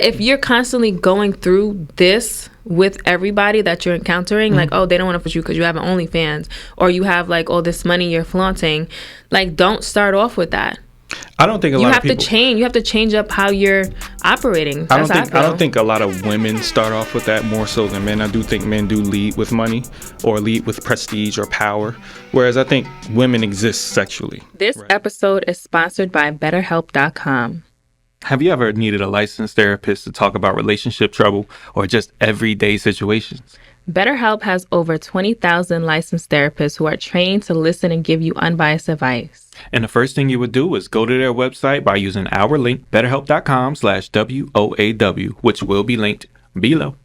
if you're constantly going through this with everybody that you're encountering, like, oh, they don't want to push you because you have an OnlyFans, or you have like all this money you're flaunting, like, don't start off with that. I don't think a lot of people... You have to change up how you're operating. I don't think a lot of women start off with that more so than men. I do think men do lead with money or lead with prestige or power, whereas I think women exist sexually. This episode is sponsored by BetterHelp.com. Have you ever needed a licensed therapist to talk about relationship trouble or just everyday situations? BetterHelp has over 20,000 licensed therapists who are trained to listen and give you unbiased advice. And the first thing you would do is go to their website by using our link, betterhelp.com/WOAW, which will be linked below.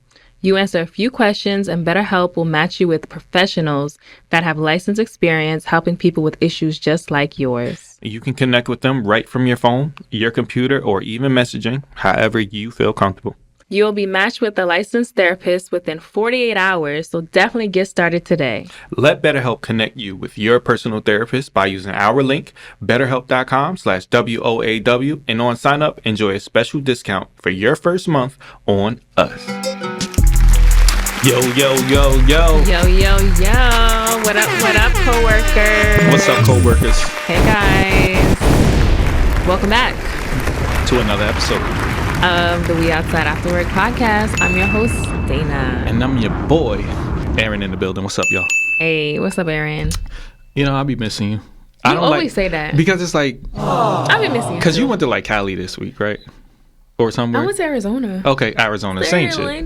You answer a few questions and BetterHelp will match you with professionals that have license experience helping people with issues just like yours. You can connect with them right from your phone, your computer, or even messaging, however you feel comfortable. You'll be matched with a licensed therapist within 48 hours, so definitely get started today. Let BetterHelp connect you with your personal therapist by using our link, betterhelp.com/WOAW, and on sign up, enjoy a special discount for your first month on us. Yo, yo, yo, yo. Yo, yo, yo. What up, coworkers? What's up, coworkers? Hey, guys. Welcome back to another episode of the We Outside After Work podcast. I'm your host, Dana. And I'm your boy, Aaron, in the building. What's up, y'all? Hey, what's up, Aaron? You know, I'll be missing you. You always say that. Because it's like... I'll be missing you. Because you went to, like, Cali this week, right? Or somewhere? I went to Arizona. Okay, Arizona. Same shit. I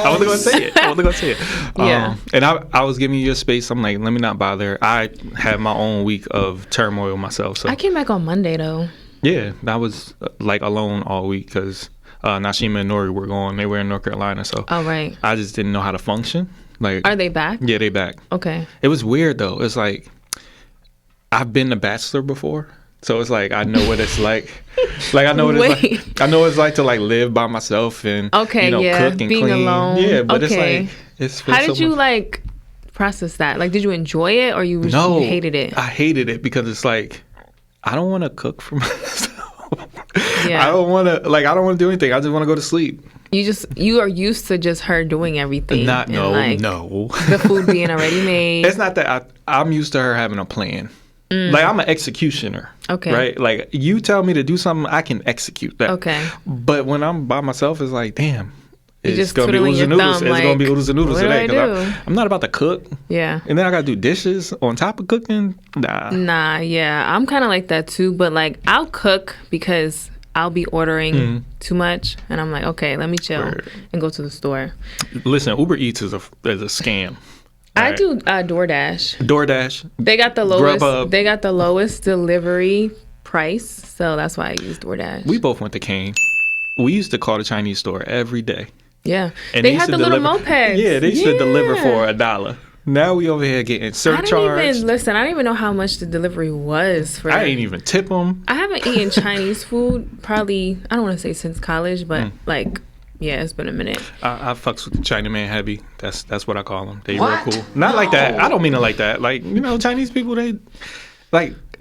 wasn't going to say it. Yeah. And I was giving you your space. I'm like, let me not bother. I had my own week of turmoil myself. So I came back on Monday, though. Yeah, I was like alone all week because Nashima and Nori were gone. They were in North Carolina, so right. I just didn't know how to function. Like, are they back? Yeah, they back. Okay. It was weird though. It's like I've been a bachelor before, so it's like I know what it's like. Like I know what it's like. I know what it's like to like live by myself and cook and being clean. Alone. Yeah, but it's like how did you like process that? Like, did you enjoy it or you hated it? I hated it because it's like. I don't want to cook for myself. Yeah. I don't want to do anything. I just want to go to sleep. You are used to just her doing everything. No. The food being already made. It's not that I'm used to her having a plan. Like I'm an executioner. Okay. Right? Like you tell me to do something, I can execute that. Okay. But when I'm by myself, it's like, damn. It's gonna be oodles and noodles. It's gonna be oodles and noodles today. I'm not about to cook. Yeah. And then I gotta do dishes on top of cooking. Nah. Yeah. I'm kind of like that too. But like, I'll cook because I'll be ordering too much, and I'm like, okay, let me chill and go to the store. Listen, Uber Eats is a scam. I do DoorDash. DoorDash. They got the lowest. Grubhub. They got the lowest delivery price, so that's why I use DoorDash. We both went to Kane. We used to call the Chinese store every day. Yeah. And they had the little mopeds. Yeah, they used to deliver for $1. Now we over here getting surcharged. I don't even know how much the delivery was for. I ain't even tip them. I haven't eaten Chinese food probably, I don't want to say since college, but like, yeah, it's been a minute. I fucks with the Chinaman heavy. That's what I call them. They real cool. Not like that. I don't mean it like that. Like, Chinese people, they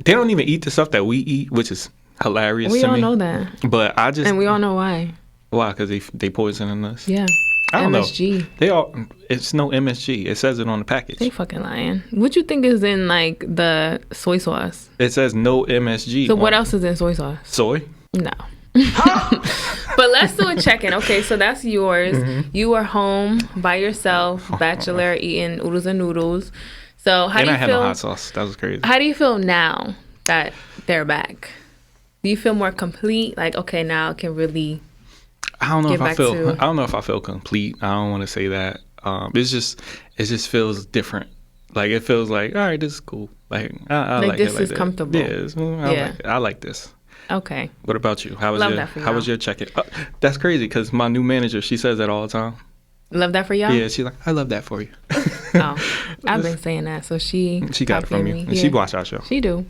don't even eat the stuff that we eat, which is hilarious to me. We all know that. But and we all know why. Why? Because they poisoning us? Yeah. I don't MSG. know. It's no MSG. It says it on the package. They fucking lying. What you think is in like the soy sauce? It says no MSG. So what else is in soy sauce? Soy? No. But let's do a check-in. Okay, so that's yours. Mm-hmm. You were home by yourself, bachelor, eating oodles and noodles. So how do you feel? And I had no hot sauce. That was crazy. How do you feel now that they're back? Do you feel more complete? Like, okay, now I can really... I don't know if I feel complete. I don't want to say that. It just feels different. Like it feels like, all right, this is cool. Like I like this it is comfortable. I like this. Okay. What about you? How was your check-in? That's crazy because my new manager, she says that all the time. Love that for y'all? Yeah, she's like, I love that for you. I've been saying that, so she got it from you. And she watched our show. She do.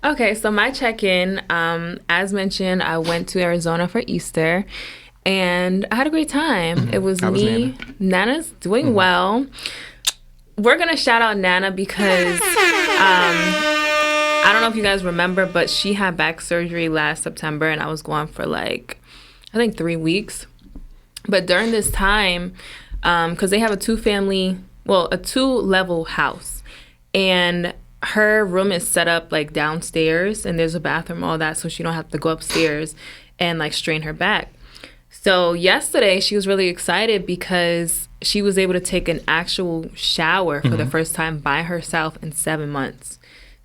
Okay, so my check-in, as mentioned, I went to Arizona for Easter. And I had a great time. Mm-hmm. It was me. Nana's doing well. We're going to shout out Nana because I don't know if you guys remember, but she had back surgery last September and I was gone for like, I think 3 weeks. But during this time, because they have a 2-level house, and her room is set up like downstairs, and there's a bathroom, all that, so she don't have to go upstairs and like strain her back. So yesterday she was really excited because she was able to take an actual shower for the first time by herself in 7 months.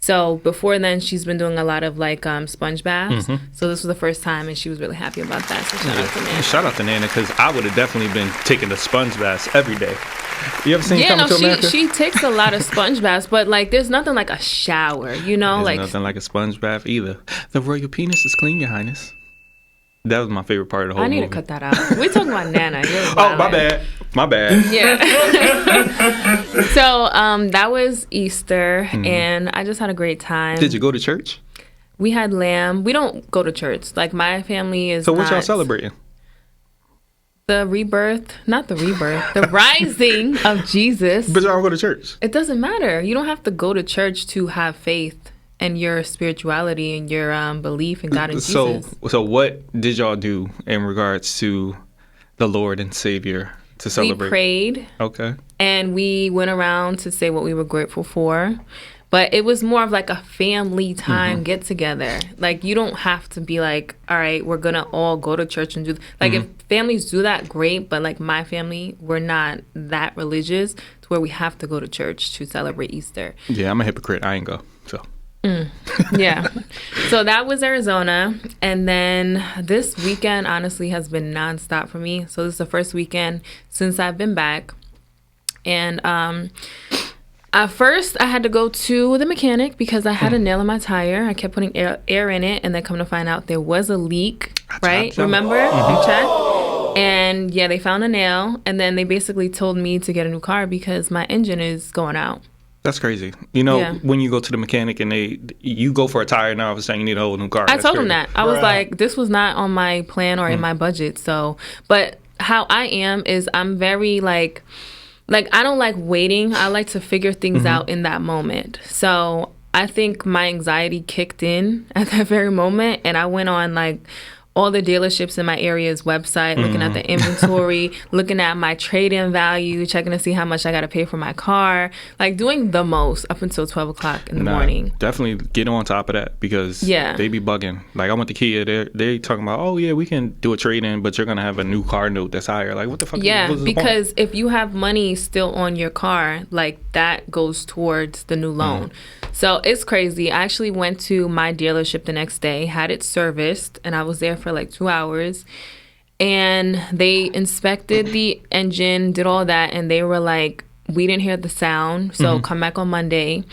So before then, she's been doing a lot of like sponge baths. So this was the first time, and she was really happy about that. So shout out to Nana. Shout out to Nana, because I would have definitely been taking the sponge baths every day. You ever seen Coming to America? She takes a lot of sponge baths, but like there's nothing like a shower, you know? There's like nothing like a sponge bath either. The royal penis is clean, Your Highness. That was my favorite part of the whole movie. I need to cut that out. We're talking about Nana. Oh, my bad. My bad. Yeah. So that was Easter, and I just had a great time. Did you go to church? We had lamb. We don't go to church. Like, my family is So what y'all celebrating? The rebirth. Not the rebirth. The rising of Jesus. But y'all don't go to church. It doesn't matter. You don't have to go to church to have faith and your spirituality and your belief in God and Jesus. So what did y'all do in regards to the Lord and Savior to celebrate? We prayed. Okay. And we went around to say what we were grateful for. But it was more of like a family time get together. Like, you don't have to be like, all right, we're going to all go to church and do... Like, if families do that, great. But like my family, we're not that religious to where we have to go to church to celebrate Easter. Yeah, I'm a hypocrite. I ain't go, so... Yeah. So that was Arizona. And then this weekend, honestly, has been nonstop for me. So this is the first weekend since I've been back. And at first, I had to go to the mechanic because I had a nail in my tire. I kept putting air in it, and then come to find out there was a leak, right? Remember? You checked? And yeah, they found a nail. And then they basically told me to get a new car because my engine is going out. That's crazy. You know, when you go to the mechanic and you go for a tire, now all of a sudden you need a whole new car. I told him that. I was like, this was not on my plan or in my budget. So, but how I am is I'm very like I don't like waiting. I like to figure things out in that moment. So I think my anxiety kicked in at that very moment, and I went on like all the dealerships in my area's website, looking at the inventory, looking at my trade-in value, checking to see how much I got to pay for my car, like doing the most up until 12 o'clock in the morning. Definitely get on top of that because they be bugging. Like I went to Kia, they talking about, oh yeah, we can do a trade-in, but you're going to have a new car note that's higher. Like what the fuck? Yeah, because if you have money still on your car, like that goes towards the new loan. So it's crazy. I actually went to my dealership the next day, had it serviced, and I was there for like 2 hours. And they inspected the engine, did all that, and they were like, we didn't hear the sound, so come back on Monday.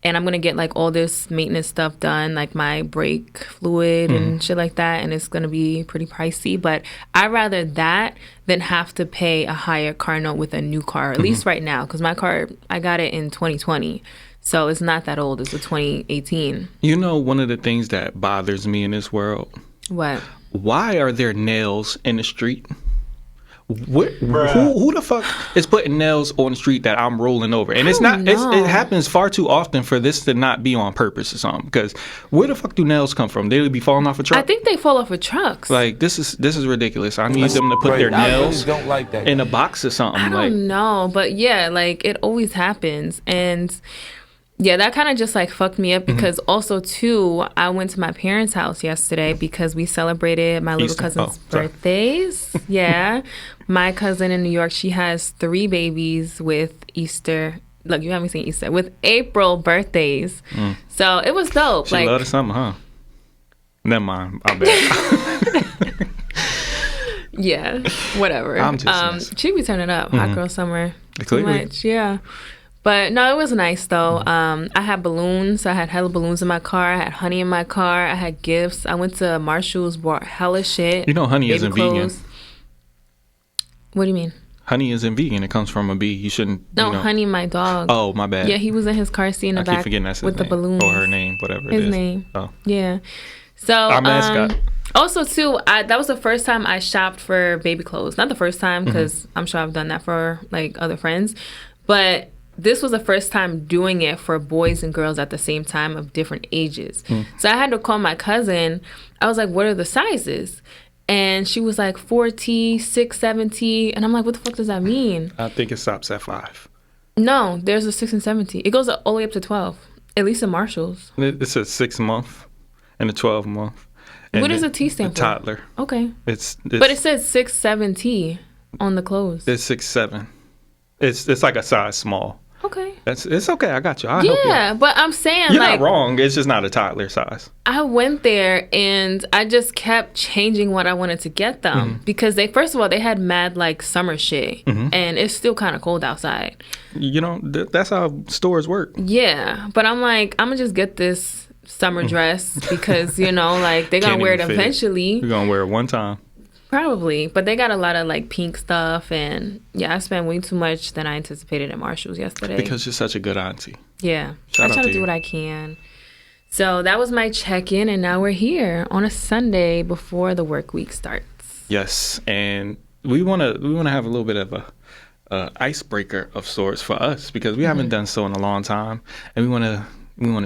And I'm going to get like all this maintenance stuff done, like my brake fluid and shit like that. And it's going to be pretty pricey. But I'd rather that than have to pay a higher car note with a new car, at least right now. Because my car, I got it in 2020. So it's not that old. It's a 2018. You know, one of the things that bothers me in this world? What? Why are there nails in the street? Who the fuck is putting nails on the street that I'm rolling over? And it's not. It happens far too often for this to not be on purpose or something. Because where the fuck do nails come from? They would be falling off a truck. I think they fall off of trucks. Like this is ridiculous. I need them to put their nails in a box or something. I don't know, but yeah, like it always happens. And yeah, that kind of just like fucked me up because also too, I went to my parents' house yesterday because we celebrated my little cousin's birthdays. Yeah. My cousin in New York, she has 3 babies with Easter. Look, you haven't seen Easter. With April birthdays. So it was dope. She love the summer, huh? Never mind. I'll bet. Yeah. Whatever. I'm just she be turning up. Hot girl summer. Too much. Yeah. But no, it was nice though. I had balloons. I had hella balloons in my car. I had honey in my car. I had gifts. I went to Marshall's, bought hella shit. You know honey isn't vegan. What do you mean? Honey isn't vegan. It comes from a bee. You shouldn't. No, Honey, my dog. Oh, my bad. Yeah, he was in his car seat in the back with the balloons. Or her name, whatever it is. His name. Oh. Yeah. So, our mascot. Also, too, that was the first time I shopped for baby clothes. Not the first time, because I'm sure I've done that for, like, other friends. But this was the first time doing it for boys and girls at the same time of different ages. So I had to call my cousin. I was like, what are the sizes? And she was like 4T, 6, 7T. And I'm like, what the fuck does that mean? I think it stops at 5. No, there's a 6 and 7T. It goes all the way up to 12, at least in Marshalls. It's a 6 month and a 12 month. What does a T stand for? Toddler. Okay. It's but it says 6, 7T on the clothes. It's 6, 7. It's like a size small. Okay. It's okay. I got you. I'll help you. Yeah, but I'm saying you're like, not wrong. It's just not a toddler size. I went there and I just kept changing what I wanted to get them because they, first of all, they had mad like summer shit and it's still kind of cold outside. You know, that's how stores work. Yeah, but I'm like, I'm gonna just get this summer dress because you know, like they're gonna wear it eventually. You're gonna wear it one time. Probably, but they got a lot of like pink stuff, and yeah, I spent way too much than I anticipated at Marshalls yesterday. Because you're such a good auntie. Yeah, I try to do what I can. So that was my check-in, and now we're here on a Sunday before the work week starts. Yes, and we wanna have a little bit of a icebreaker of sorts for us because we haven't done so in a long time, and we wanna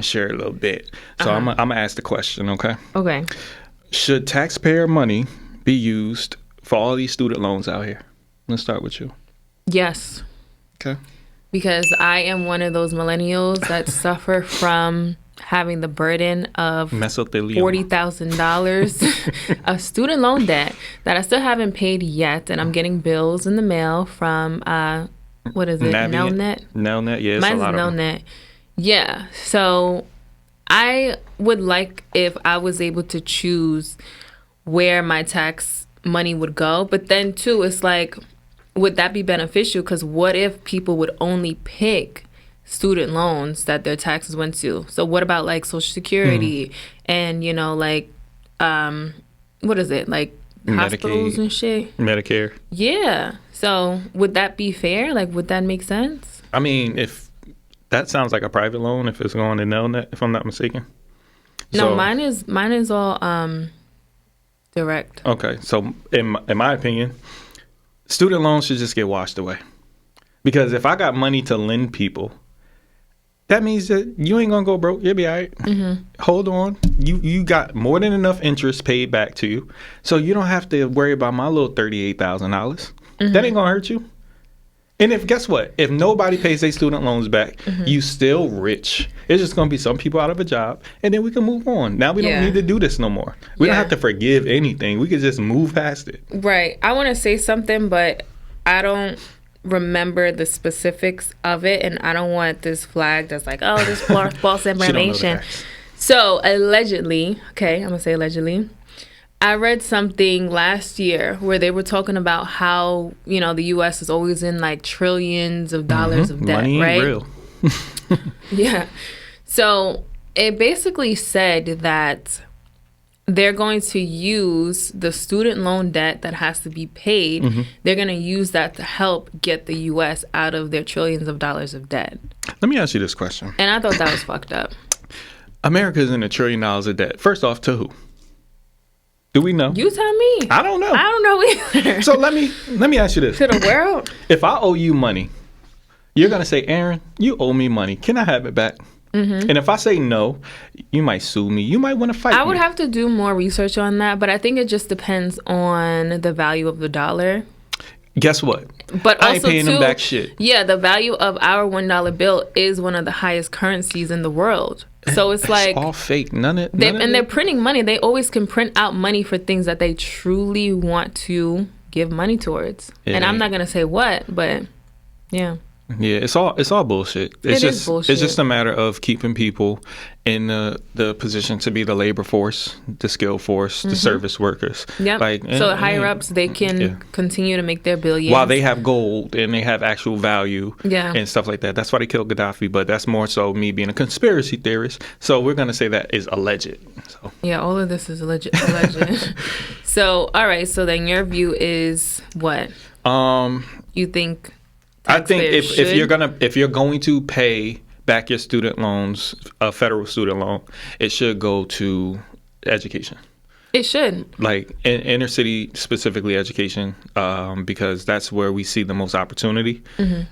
share a little bit. So I'm gonna ask the question, okay? Okay. Should taxpayer money be used for all these student loans out here? Let's start with you. Yes. Okay. Because I am one of those millennials that suffer from having the burden of $40,000 of student loan debt that I still haven't paid yet, and I'm getting bills in the mail from what is it? Nelnet. Nelnet, yeah, it's mine's a lot of Nelnet. Yeah. So I would like if I was able to choose where my tax money would go. But then, too, it's like, would that be beneficial? Because what if people would only pick student loans that their taxes went to? So what about, like, Social Security and, you know, like, what is it? Like, Medicaid, hospitals and shit? Medicare. Yeah. So would that be fair? Like, would that make sense? I mean, if that sounds like a private loan, if it's going to Nelnet, if I'm not mistaken. No, mine is all direct. Okay, so in my opinion, student loans should just get washed away. Because if I got money to lend people, that means that you ain't gonna go broke. You'll be all right. Hold on. You got more than enough interest paid back to you, so you don't have to worry about my little $38,000. That ain't gonna hurt you. And guess what? If nobody pays their student loans back, you still rich. It's just going to be some people out of a job, and then we can move on. Now we don't need to do this no more. We don't have to forgive anything. We can just move past it. Right. I want to say something, but I don't remember the specifics of it, and I don't want this flag that's like, oh, this false information. So allegedly, okay, I'm going to say allegedly, I read something last year where they were talking about how, you know, the U.S. is always in like trillions of dollars of debt, money right? Ain't real. Yeah. So it basically said that they're going to use the student loan debt that has to be paid. They're going to use that to help get the U.S. out of their trillions of dollars of debt. Let me ask you this question. And I thought that was fucked up. America's in $1 trillion of debt. First off, to who? Do we know? You tell me. I don't know. I don't know either. So let me ask you this. To the world? If I owe you money, you're going to say, Aaron, you owe me money. Can I have it back? And if I say no, you might sue me. You might want to fight me. I would have to do more research on that, but I think it just depends on the value of the dollar. Guess what? But I ain't paying them back shit. Yeah, the value of our $1 bill is one of the highest currencies in the world. So it's like all fake. They're printing money. They always can print out money for things that they truly want to give money towards. And I'm not gonna say what, but yeah. Yeah, it's all bullshit. It's just bullshit. It's just a matter of keeping people in the position to be the labor force, the skill force, the service workers. Yep. So higher ups, they can continue to make their billions. While they have gold and they have actual value and stuff like that. That's why they killed Gaddafi, but that's more so me being a conspiracy theorist. So we're going to say that is alleged. So. Yeah, all of this is alleged. So, all right. So then your view is what? You think... I think if you're going to pay back your student loans, a federal student loan, it should go to education. It should. Like in inner city, specifically education, because that's where we see the most opportunity.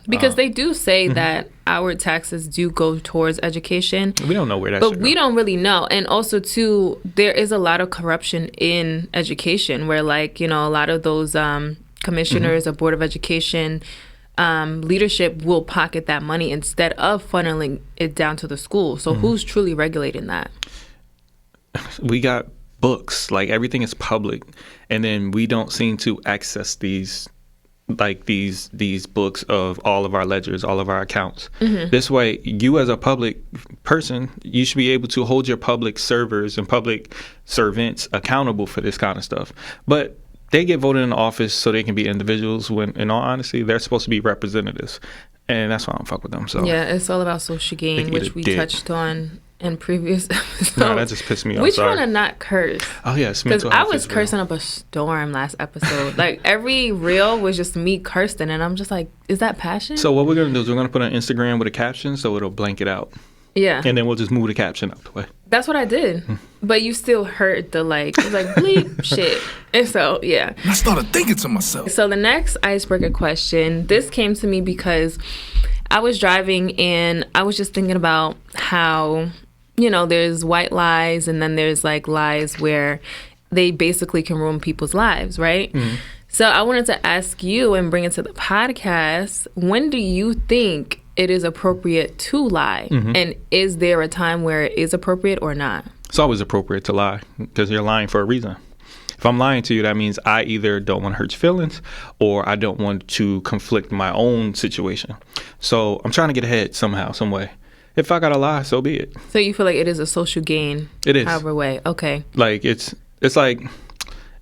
Because they do say that our taxes do go towards education. We don't know where but we don't really know. And also, too, there is a lot of corruption in education where, like, you know, a lot of those commissioners or Board of Education leadership will pocket that money instead of funneling it down to the school. So who's truly regulating that? We got books, like everything is public, and then we don't seem to access these books of all of our ledgers, all of our accounts. This way, you as a public person, you should be able to hold your public servers and public servants accountable for this kind of stuff. But they get voted in office so they can be individuals when, in all honesty, they're supposed to be representatives. And that's why I don't fuck with them. So yeah, it's all about social gain, which we touched on in previous episodes. No, that just pissed me off. We trying to not curse. Oh, yes. Because I was cursing up a storm last episode. Like, every reel was just me cursing, and I'm just like, is that passion? So what we're going to do is we're going to put an Instagram with a caption so it'll blank it out. Yeah. And then we'll just move the caption out the way. That's what I did. But you still heard the, like, it was like, bleep, shit. And so, yeah. I started thinking to myself. So the next icebreaker question, this came to me because I was driving and I was just thinking about how, you know, there's white lies and then there's, like, lies where they basically can ruin people's lives, right? So I wanted to ask you and bring it to the podcast, when do you think it is appropriate to lie? And is there a time where it is appropriate or not? It's always appropriate to lie because you're lying for a reason. If I'm lying to you, that means I either don't want to hurt your feelings or I don't want to conflict my own situation. So I'm trying to get ahead somehow, some way. If I got to lie, so be it. So you feel like it is a social gain? It is. However way. Okay. Like it's like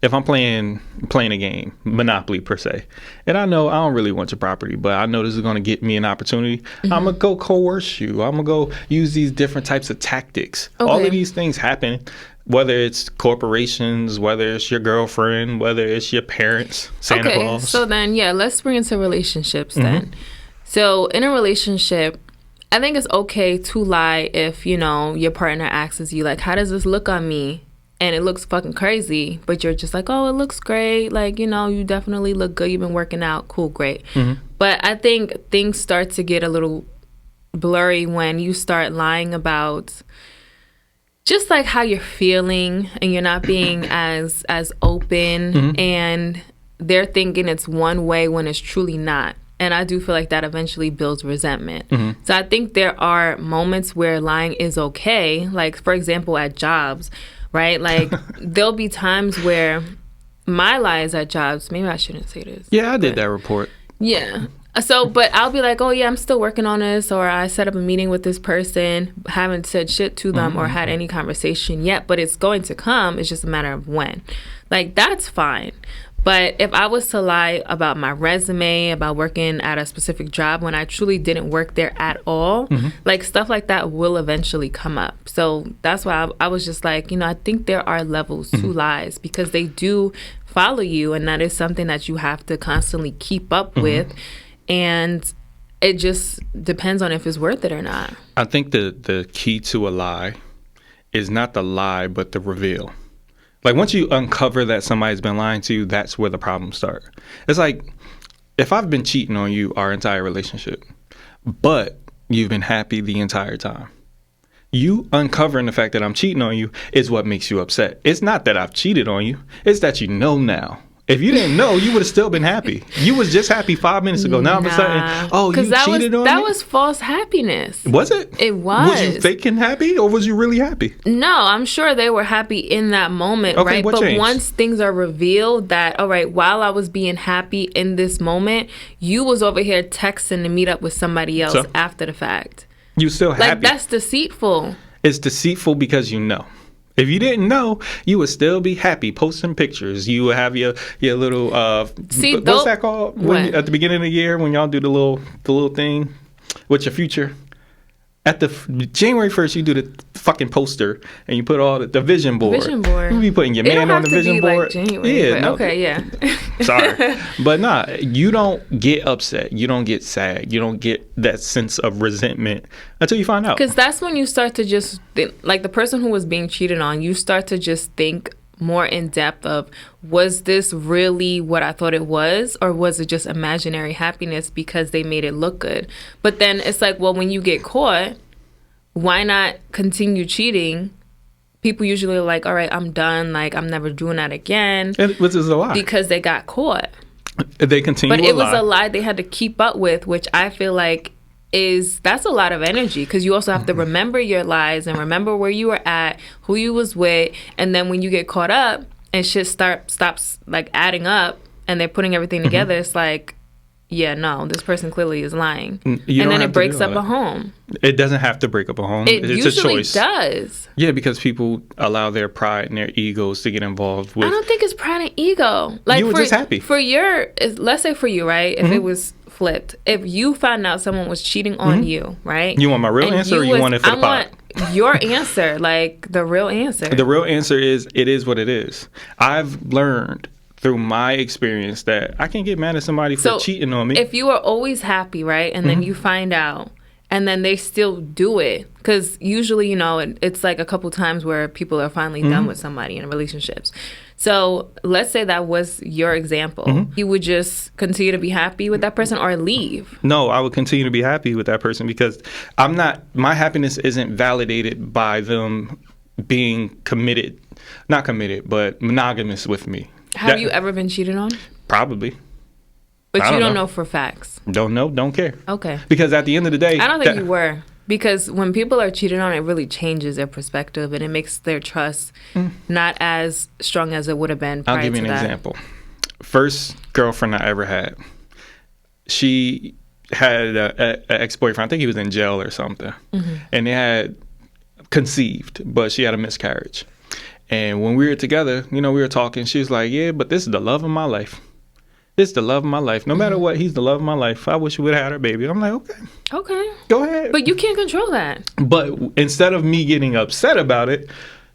if I'm playing a game, Monopoly per se, and I know I don't really want your property, but I know this is going to get me an opportunity, I'm going to go coerce you. I'm going to go use these different types of tactics. Okay. All of these things happen, whether it's corporations, whether it's your girlfriend, whether it's your parents, Santa Claus. So then, yeah, let's bring it to relationships then. So in a relationship, I think it's okay to lie if, you know, your partner asks you, like, how does this look on me? And it looks fucking crazy, but you're just like, oh, it looks great. Like, you know, you definitely look good. You've been working out. Cool, great. But I think things start to get a little blurry when you start lying about just like how you're feeling and you're not being as open and they're thinking it's one way when it's truly not. And I do feel like that eventually builds resentment. So I think there are moments where lying is okay. Like, for example, at jobs, right? Like, there'll be times where my lies at jobs, maybe I shouldn't say this. Yeah, I did that report. Yeah. So, but I'll be like, oh, yeah, I'm still working on this, or I set up a meeting with this person, haven't said shit to them or had any conversation yet, but it's going to come. It's just a matter of when. Like, that's fine. But if I was to lie about my resume, about working at a specific job when I truly didn't work there at all, like stuff like that will eventually come up. So that's why I was just like, you know, I think there are levels to lies because they do follow you. And that is something that you have to constantly keep up with. And it just depends on if it's worth it or not. I think the key to a lie is not the lie, but the reveal. Like, once you uncover that somebody's been lying to you, that's where the problems start. It's like, if I've been cheating on you our entire relationship, but you've been happy the entire time, you uncovering the fact that I'm cheating on you is what makes you upset. It's not that I've cheated on you. It's that you know now. If you didn't know, you would have still been happy. You was just happy 5 minutes ago. Now all of a sudden, oh, you cheated on me? That was false happiness. Was it? It was. Was you faking happy or was you really happy? No, I'm sure they were happy in that moment, okay, right? But changed? Once things are revealed that, all right, while I was being happy in this moment, you was over here texting to meet up with somebody else after the fact. You still happy. Like, that's deceitful. It's deceitful because you know. If you didn't know, you would still be happy posting pictures. You would have your little what's that called? At the beginning of the year when y'all do the little thing with your future. At the January 1st, you do the fucking poster and you put all the vision board. Vision board. You be putting your man on the vision board. Like January, yeah. No, okay. Yeah. Sorry, but nah. You don't get upset. You don't get sad. You don't get that sense of resentment until you find out. Because that's when you start to just think, like the person who was being cheated on. You start to just think more in depth of, was this really what I thought it was, or was it just imaginary happiness because they made it look good? But then it's like, well, when you get caught, why not continue cheating? People usually are like, all right, I'm done. Like, I'm never doing that again. Which is a lie. Because they got caught. They continue. But it was a lie they had to keep up with, which I feel like that's a lot of energy, because you also have to remember your lies and remember where you were at, who you was with, and then when you get caught up and shit stops like adding up and they're putting everything together, it's like, yeah, no, this person clearly is lying. And then it breaks up a home. It doesn't have to break up a home. It's usually a choice. Does. Yeah, because people allow their pride and their egos to get involved with. I don't think it's pride and ego. Like, you were just happy. Let's say for you, right? If it was flipped, if you found out someone was cheating on you, right? You want my real answer, or you want it for the pot? I want your answer, like the real answer. The real answer is, it is what it is. I've learned through my experience that I can't get mad at somebody for cheating on me. If you are always happy, right, and then you find out, and then they still do it, because usually, you know, it's like a couple times where people are finally done with somebody in relationships. So let's say that was your example. You would just continue to be happy with that person or leave? No, I would continue to be happy with that person, because my happiness isn't validated by them being not committed, but monogamous with me. Have you ever been cheated on? Probably. But you don't know for facts? Don't know, don't care. Okay. Because at the end of the day... I don't think you were. Because when people are cheated on, it really changes their perspective, and it makes their trust not as strong as it would have been prior to that. I'll give you an example. First girlfriend I ever had, she had an ex-boyfriend. I think he was in jail or something. And they had conceived, but she had a miscarriage. And when we were together, you know, we were talking. She was like, yeah, but this is the love of my life. This is the love of my life. No matter what, he's the love of my life. I wish we would have had her baby. I'm like, okay. Go ahead. But you can't control that. But instead of me getting upset about it,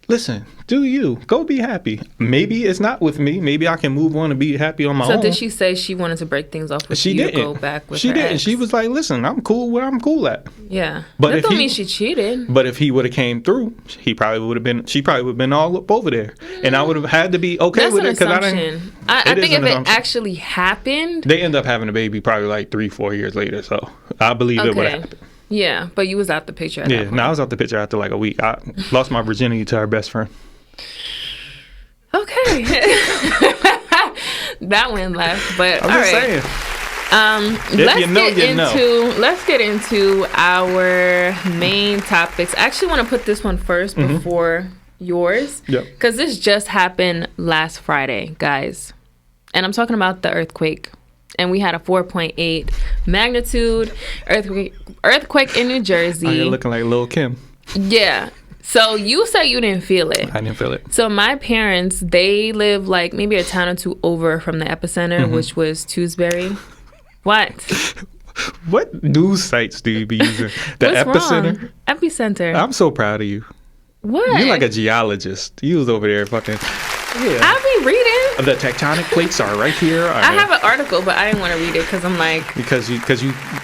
listen, do you. Go be happy. Maybe it's not with me. Maybe I can move on and be happy on my own. So did she say she wanted to break things off with you to go back with her didn't. ex? She was like, listen, I'm cool where I'm cool at. Yeah. But that don't mean she cheated. But if he would have came through, she probably would have been all up over there. And I would have had to be okay with it. That's an assumption. I think if it actually happened... They end up having a baby probably like 3-4 years later. So I believe it would have happened. Yeah, but you was out the picture at that point. I was out the picture after like a week. I lost my virginity to her best friend. Okay. That went left, but I'm just saying. Let's get into our main topics. I actually want to put this one first before yours, because this just happened last Friday, guys, and I'm talking about the earthquake. And we had a 4.8 magnitude earthquake in New Jersey. Oh, you're looking like Lil' Kim. Yeah. So you said you didn't feel it. I didn't feel it. So my parents, they live like maybe a town or two over from the epicenter, which was Tewksbury. What? What news sites do you be using? The epicenter? Wrong? Epicenter. I'm so proud of you. What? You're like a geologist. You was over there fucking... Yeah. I'll be reading. The tectonic plates are right here. I have an article, but I didn't want to read it because I'm like... Because you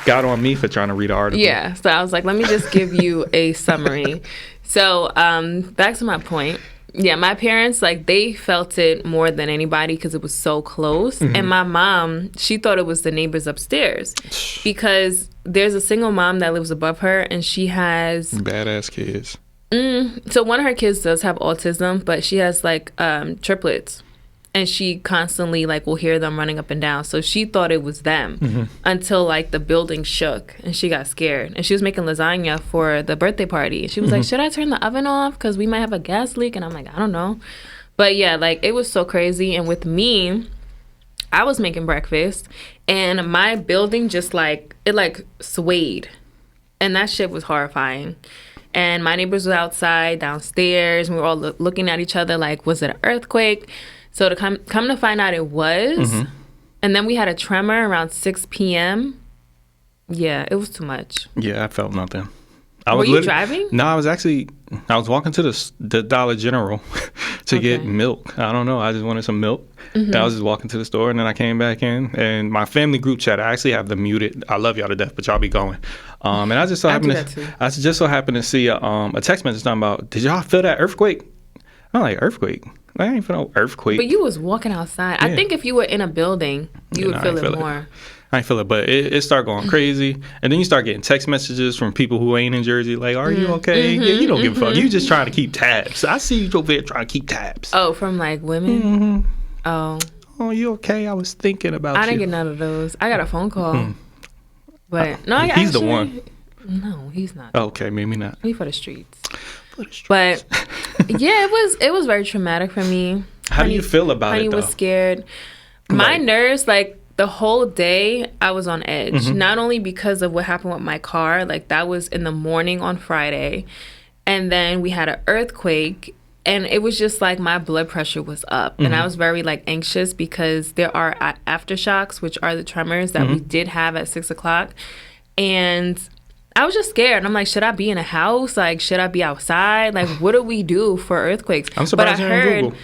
got on me for trying to read an article. Yeah. So I was like, let me just give you a summary. So back to my point. Yeah, my parents, like, they felt it more than anybody because it was so close. And my mom, she thought it was the neighbors upstairs because there's a single mom that lives above her, and she has... Badass kids. So one of her kids does have autism, but she has like triplets, and she constantly like will hear them running up and down. So she thought it was them until like the building shook and she got scared. And she was making lasagna for the birthday party. She was like, should I turn the oven off because we might have a gas leak? And I'm like, I don't know. But yeah, like it was so crazy. And with me, I was making breakfast and my building just like it like swayed, and that shit was horrifying. And my neighbors were outside, downstairs, and we were all looking at each other like, was it an earthquake? So to come to find out it was. And then we had a tremor around 6 p.m. Yeah, it was too much. Yeah, I felt nothing. Were you driving? No, I was walking to the Dollar General to get milk. I don't know. I just wanted some milk. And I was just walking to the store, and then I came back in. And my family group chat, I actually have them muted. I love y'all to death, but y'all be going. And I just so happened to see a text message talking about, did y'all feel that earthquake? I'm like, earthquake? I ain't feel no earthquake. But you was walking outside. Yeah. I think if you were in a building, you would feel it more. I ain't feel it, but it started going crazy. And then you start getting text messages from people who ain't in Jersey, like, are you okay? Yeah, you don't give a fuck. You just trying to keep tabs. I see you over there trying to keep tabs. Oh, from like women? Oh. Oh, you okay? I was thinking about you. I didn't get none of those. I got a phone call. But no, he's the one. No, he's not. Okay, maybe not. He's for the streets. But yeah, it was very traumatic for me. How do you feel about it, though? Honey was scared. My nerves, like, the whole day I was on edge. Not only because of what happened with my car, like that was in the morning on Friday, and then we had an earthquake, and it was just like my blood pressure was up, and I was very like anxious because there are aftershocks, which are the tremors that we did have at 6 o'clock, and I was just scared. I'm like, should I be in a house? Like, should I be outside? Like, what do we do for earthquakes? I'm surprised you're in Google.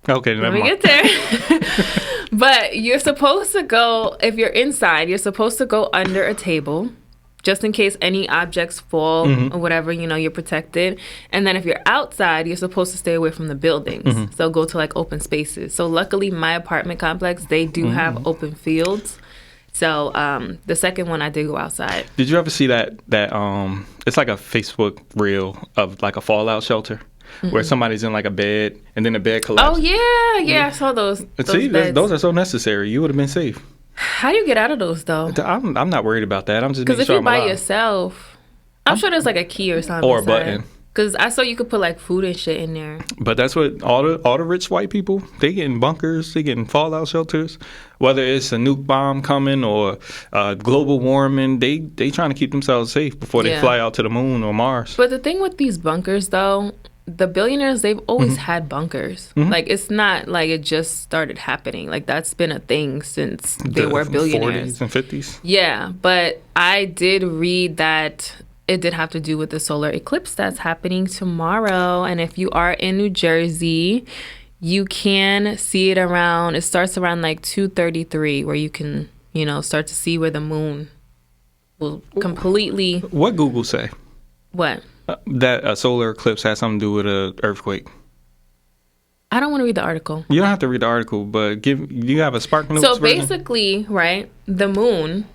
Okay, let me get there. But you're supposed to go, if you're inside, you're supposed to go under a table just in case any objects fall or whatever, you know, you're protected. And then if you're outside, you're supposed to stay away from the buildings. So go to like open spaces. So luckily my apartment complex, they do have open fields. So the second one I did go outside. Did you ever see that it's like a Facebook reel of like a fallout shelter? Where somebody's in like a bed and then the bed collapses. Oh yeah, I saw those. See, those are so necessary. You would have been safe. How do you get out of those though? I'm not worried about that. I'm just making sure I'm by alive. Yourself, I'm sure there's like a key or something. Or a button. Because I saw you could put like food and shit in there. But that's what all the rich white people, they get in bunkers, they get in fallout shelters. Whether it's a nuke bomb coming or global warming, they trying to keep themselves safe before they fly out to the moon or Mars. But the thing with these bunkers though, the billionaires, they've always had bunkers. Like, it's not like it just started happening. Like, that's been a thing since they were billionaires. 40s and 50s. Yeah, but I did read that it did have to do with the solar eclipse that's happening tomorrow. And if you are in New Jersey, you can see it around, it starts around like 2:33, where you can, you know, start to see where the moon will completely... What Google say? What? That a solar eclipse has something to do with an earthquake. I don't want to read the article. You don't have to read the article, but you have a Spark Notes So basically, right, the moon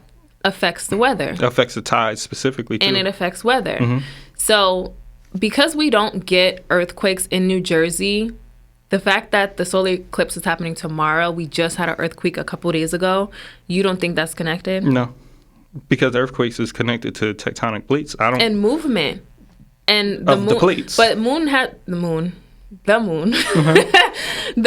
affects the weather. It affects the tides specifically, too. And it affects weather. So because we don't get earthquakes in New Jersey, the fact that the solar eclipse is happening tomorrow, we just had an earthquake a couple days ago, you don't think that's connected? No. Because earthquakes is connected to tectonic plates. And movement. And the moon, the plates. But the moon, the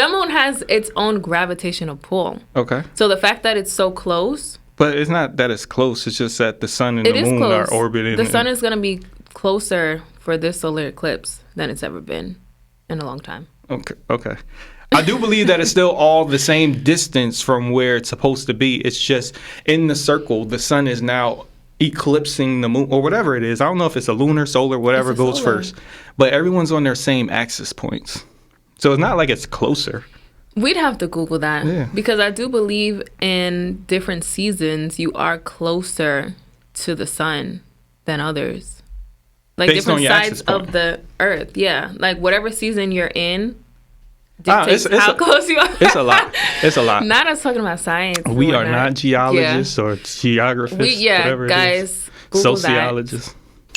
moon has its own gravitational pull. Okay. So the fact that it's so close. But it's not that it's close. It's just that the sun and the moon are orbiting. The sun is going to be closer for this solar eclipse than it's ever been in a long time. Okay. I do believe that it's still all the same distance from where it's supposed to be. It's just in the circle, the sun is now eclipsing the moon or whatever it is. I don't know if it's a lunar, solar, whatever goes first. But everyone's on their same axis points. So it's not like it's closer. We'd have to Google that because I do believe in different seasons you are closer to the sun than others. Like based different sides of the earth. Yeah. Like whatever season you're in dictates how close you are. It's a lot. It's a lot. Not us talking about science. We are not geologists or geographers. Whatever guys, it is. Google sociologists. That.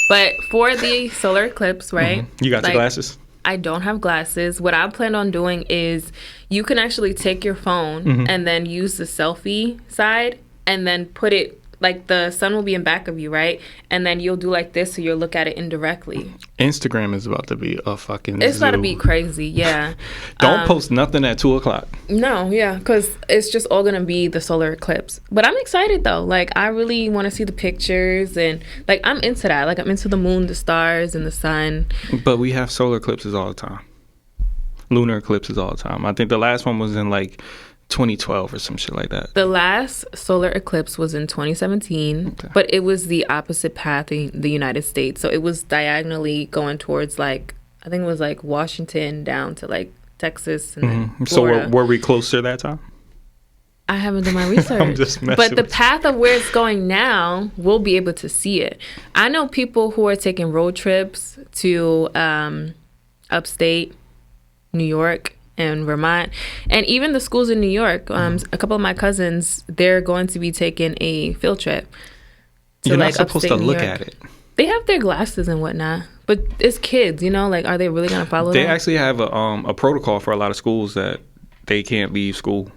But for the solar eclipse, right? You got your glasses? I don't have glasses. What I plan on doing is you can actually take your phone and then use the selfie side and then put it, like the sun will be in back of you, right? And then you'll do like this so you'll look at it indirectly. Instagram is about to be a fucking It's about to be crazy, yeah. Don't post nothing at 2 o'clock. No, yeah, because it's just all going to be the solar eclipse. But I'm excited, though. Like, I really want to see the pictures. And, like, I'm into that. Like, I'm into the moon, the stars, and the sun. But we have solar eclipses all the time. Lunar eclipses all the time. I think the last one was in, like, 2012 or some shit like that. The last solar eclipse was in 2017, but it was the opposite path in the United States. So it was diagonally going towards, like, I think it was like Washington down to like Texas and then Florida. So were we closer that time? I haven't done my research. I'm just messing but the path of where it's going now, we'll be able to see it. I know people who are taking road trips to upstate New York and Vermont, and even the schools in New York. A couple of my cousins, they're going to be taking a field trip to You're like not supposed to look at it. They have their glasses and whatnot, but it's kids, you know. Like, are they really gonna follow? They them? actually have a protocol for a lot of schools that they can't leave school.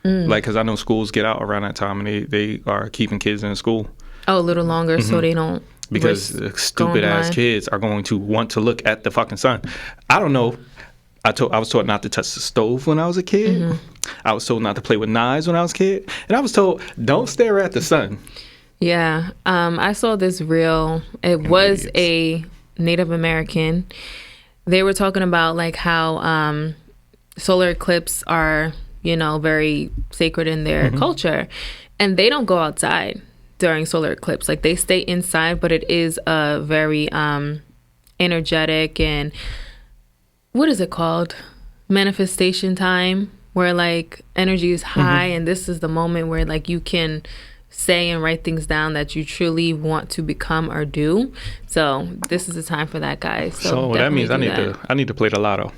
Like, because I know schools get out around that time, and they are keeping kids in school. Oh, a little longer, so they don't. Because the stupid ass kids are going to want to look at the fucking sun. I don't know. I was taught not to touch the stove when I was a kid. I was told not to play with knives when I was a kid, and I was told don't stare at the sun. Yeah, I saw this reel. It was a Native American. They were talking about like how solar eclipse are, you know, very sacred in their culture, and they don't go outside during solar eclipse. Like, they stay inside, but it is a very energetic and what is it called? Manifestation time, where like energy is high, and this is the moment where like you can say and write things down that you truly want to become or do. So this is the time for that, guys. So that means I need to play the lotto.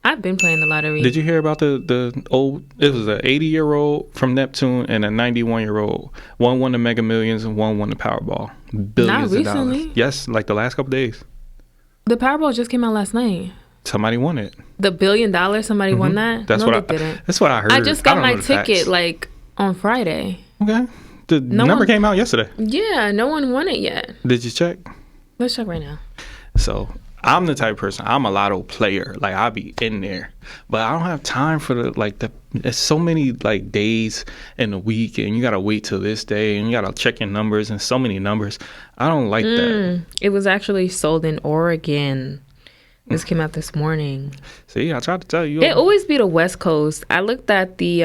I've been playing the lottery. Did you hear about the old? It was an 80-year-old from Neptune and a 91-year-old. One won the Mega Millions and one won the Powerball. Billions of dollars. Yes, like the last couple days. The Powerball just came out last night. Somebody won it. The $1 billion, somebody won that? That's no, they didn't. That's what I heard. I just got my ticket like on Friday. Okay. The number came out yesterday. Yeah, no one won it yet. Did you check? Let's check right now. So I'm the type of person, I'm a lotto player. Like, I'll be in there. But I don't have time for there's so many like days in a week, and you gotta wait till this day, and you gotta check your numbers, and so many numbers. I don't like that. It was actually sold in Oregon. This came out this morning. See, I tried to tell you. It always be the West Coast. I looked at the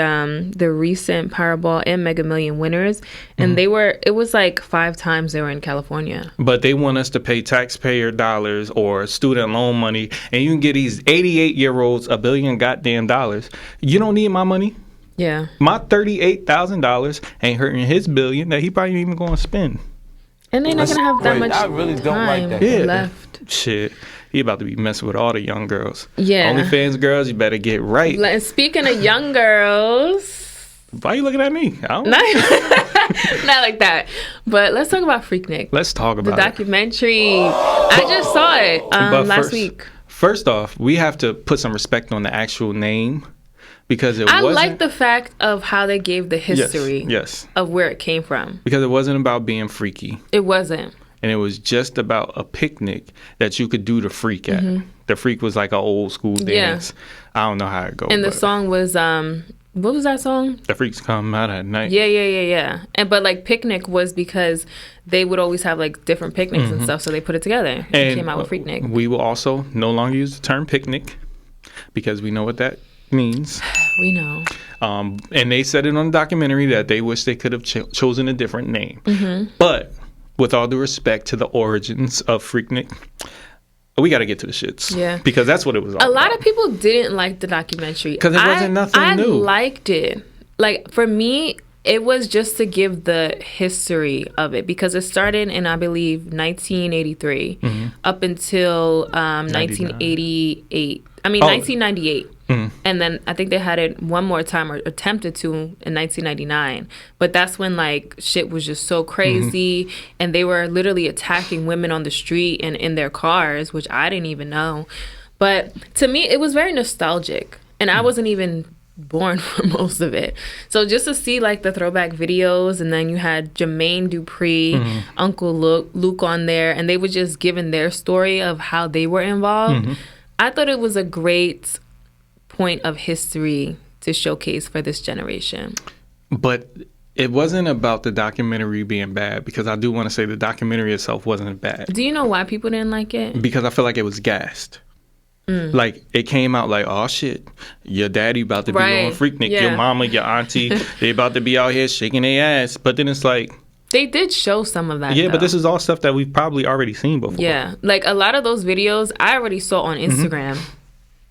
recent Powerball and Mega Million winners, and it was like 5 times they were in California. But they want us to pay taxpayer dollars or student loan money, and you can get these 88-year-olds $1 billion goddamn dollars. You don't need my money. Yeah. My $38,000 ain't hurting his $1 billion that he probably ain't even going to spend. And they're not going to have that much time left. Shit. He about to be messing with all the young girls. Yeah. OnlyFans girls, you better get right. Speaking of young girls. Why are you looking at me? Not like that. But let's talk about Freaknik. Let's talk about the documentary. I just saw it last week. First off, we have to put some respect on the actual name. Because I like the fact of how they gave the history yes. of where it came from. Because it wasn't about being freaky. It wasn't. And it was just about a picnic that you could do the freak at. The freak was like an old school dance. I don't know how it goes. And the song was, what was that song? The Freaks Come Out at Night. Yeah. But like picnic was because they would always have like different picnics and stuff. So they put it together and came out with Freaknik. We will also no longer use the term picnic because we know what that means. We know. And they said it on the documentary that they wish they could have chosen a different name. But with all due respect to the origins of Freaknik, we got to get to the shits. Yeah. Because that's what it was all about. A lot of people didn't like the documentary. Because it wasn't nothing new. I liked it. Like, for me, it was just to give the history of it. Because it started in, I believe, 1983 up until 1988. I mean, 1998. And then I think they had it one more time, or attempted to, in 1999. But that's when like shit was just so crazy, and they were literally attacking women on the street and in their cars, which I didn't even know. But to me, it was very nostalgic, and I wasn't even born for most of it. So just to see like the throwback videos, and then you had Jermaine Dupri, Uncle Luke on there, and they were just giving their story of how they were involved. I thought it was a great point of history to showcase for this generation. But it wasn't about the documentary being bad, because I do want to say the documentary itself wasn't bad. Do you know why people didn't like it? Because I feel like it was gassed. Like, it came out like, oh shit, your daddy about to be on Freaknik, your mama, your auntie, they about to be out here shaking their ass. But then it's like, they did show some of that. Yeah, though. But this is all stuff that we've probably already seen before. Yeah, like a lot of those videos I already saw on Instagram.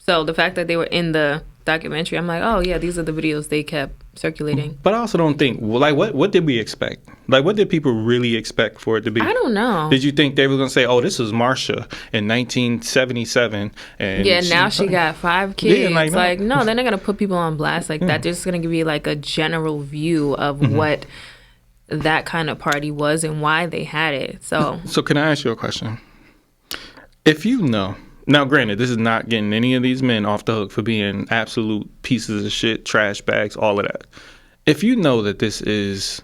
So the fact that they were in the documentary, I'm like, oh yeah, these are the videos they kept circulating. But I also don't think, like, what did we expect? Like, what did people really expect for it to be? I don't know. Did you think they were going to say, oh, this was Marsha in 1977? And now she got 5 kids. Yeah, like, no, they're not going to put people on blast like that. They're just going to give you, like, a general view of what that kind of party was and why they had it. So can I ask you a question? If you know, now granted, this is not getting any of these men off the hook for being absolute pieces of shit, trash bags, all of that. If you know that this is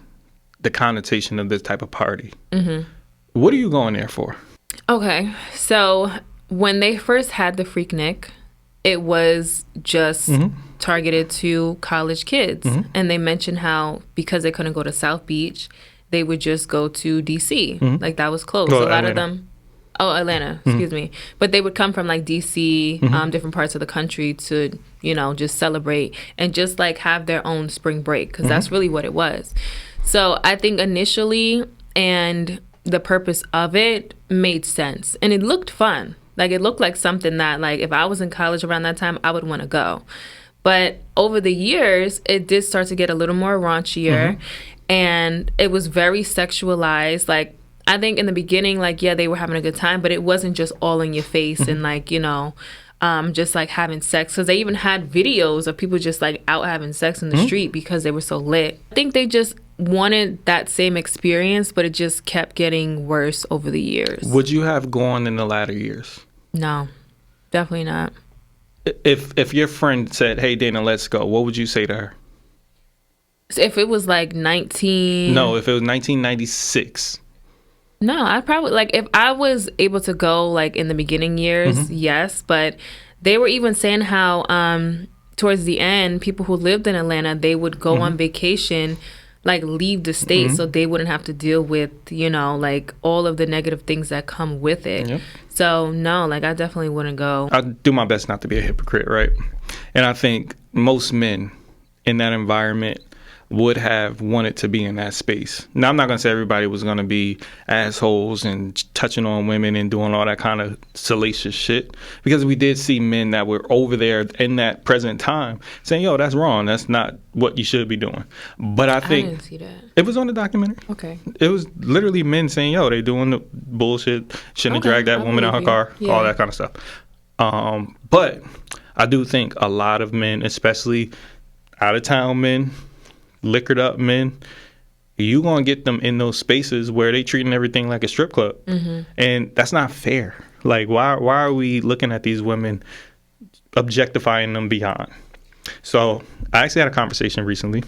the connotation of this type of party, what are you going there for? Okay, so when they first had the Freaknik, it was just targeted to college kids. And they mentioned how because they couldn't go to South Beach, they would just go to D.C. Like that was close. Oh, a lot Atlanta. of them. Oh, Atlanta, excuse me. But they would come from like D.C., different parts of the country to, just celebrate and just like have their own spring break because that's really what it was. So I think initially and the purpose of it made sense. And it looked fun. Like it looked like something that like if I was in college around that time, I would want to go. But over the years, it did start to get a little more raunchier and it was very sexualized. Like I think in the beginning, like, yeah, they were having a good time, but it wasn't just all in your face and like, just like having sex. Because they even had videos of people just like out having sex in the street because they were so lit. I think they just wanted that same experience, but it just kept getting worse over the years. Would you have gone in the latter years? No, definitely not. If your friend said, hey, Dana, let's go, what would you say to her? If it was like 19... No, if it was 1996... No, I'd probably, like, if I was able to go, like, in the beginning years, yes. But they were even saying how towards the end, people who lived in Atlanta, they would go on vacation, like, leave the state so they wouldn't have to deal with, like, all of the negative things that come with it. Yep. So, no, like, I definitely wouldn't go. I do my best not to be a hypocrite, right? And I think most men in that environment would have wanted to be in that space. Now, I'm not going to say everybody was going to be assholes and touching on women and doing all that kind of salacious shit, because we did see men that were over there in that present time saying, yo, that's wrong. That's not what you should be doing. But I think didn't see that. It was on the documentary. Okay. It was literally men saying, yo, they doing the bullshit. Shouldn't have dragged that woman out her car. Yeah. All that kind of stuff. But I do think a lot of men, especially out of town men, liquored up men, you gonna get them in those spaces where they treating everything like a strip club, and that's not fair. Like, why are we looking at these women, objectifying them beyond? So I actually had a conversation recently,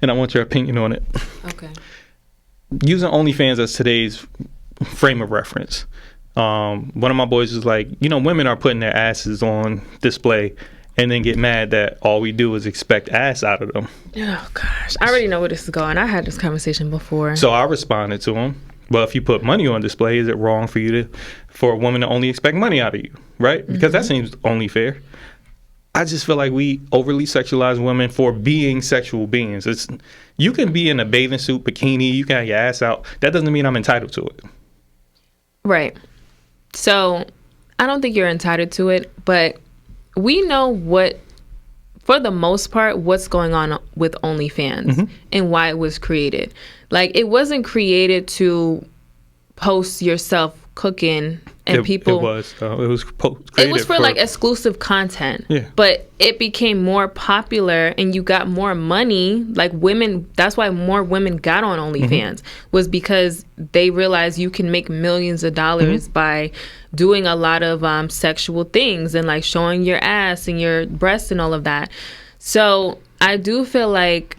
and I want your opinion on it. Okay. Using OnlyFans as today's frame of reference, one of my boys was like, women are putting their asses on display and then get mad that all we do is expect ass out of them. Oh, gosh. I already know where this is going. I had this conversation before. So I responded to him, well, if you put money on display, is it wrong for a woman to only expect money out of you, right? Because that seems only fair. I just feel like we overly sexualize women for being sexual beings. You can be in a bathing suit, bikini, you can have your ass out. That doesn't mean I'm entitled to it. Right. So I don't think you're entitled to it, but we know for the most part, what's going on with OnlyFans and why it was created. Like, it wasn't created to post yourself cooking and people. It was for like exclusive content. Yeah. But it became more popular and you got more money. Like, women, that's why more women got on OnlyFans, was because they realized you can make millions of dollars by doing a lot of sexual things and like showing your ass and your breasts and all of that. So I do feel like